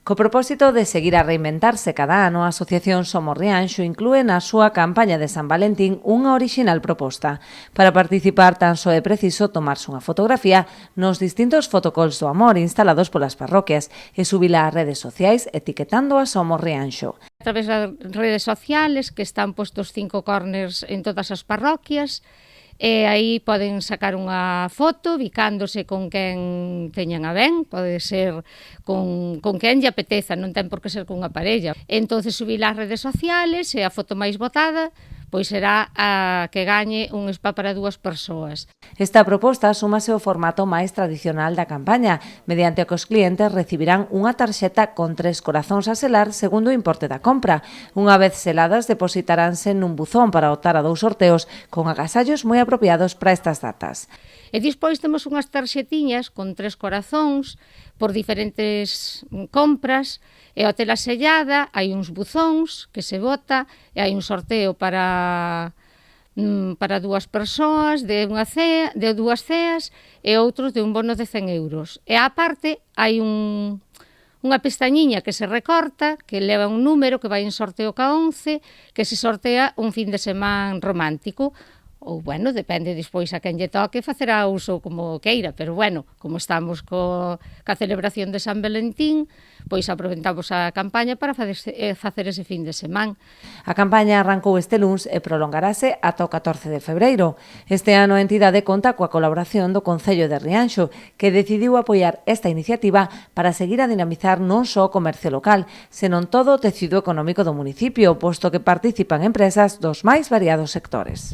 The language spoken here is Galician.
Co propósito de seguir a reinventarse cada ano, a Asociación Somos Rianxo inclúe na súa campaña de San Valentín unha orixinal proposta. Para participar tan só é preciso tomarse unha fotografía nos distintos fotocalls do amor instalados polas parroquias e subila ás redes sociais etiquetando a Somos Rianxo. A través das redes sociales que están postos 5 corners en todas as parroquias, e aí poden sacar unha foto bicándose con quen teñan a ben, pode ser con quen lle apeteza, non ten por que ser cunha parella. Entonces subila ás redes sociales e a foto máis votada pois será a que gañe un spa para 2 persoas. Esta proposta súmase ao formato máis tradicional da campaña, mediante o que os clientes recibirán unha tarxeta con 3 corazóns a selar segundo o importe da compra. Unha vez seladas, depositaránse nun buzón para optar a 2 sorteos con agasallos moi apropiados para estas datas. E despois temos unhas tarxetiñas con 3 corazóns por diferentes compras, e ao tela sellada hai uns buzóns que se bota e hai un sorteo para 2 persoas de 2 ceas e outros de un bono de 100 euros. E á parte hai unha pestañiña que se recorta, que leva un número que vai en sorteo ca 11, que se sortea un fin de semana romántico. Ou, bueno, depende despois a quen lle toque, facerá uso como queira, pero, bueno, como estamos ca celebración de San Valentín, pois aproveitamos a campaña para facer ese fin de semana. A campaña arrancou este luns e prolongarase ata o 14 de febreiro. Este ano a entidade conta coa colaboración do Concello de Rianxo, que decidiu apoiar esta iniciativa para seguir a dinamizar non só o comercio local, senón todo o tecido económico do municipio, posto que participan empresas dos máis variados sectores.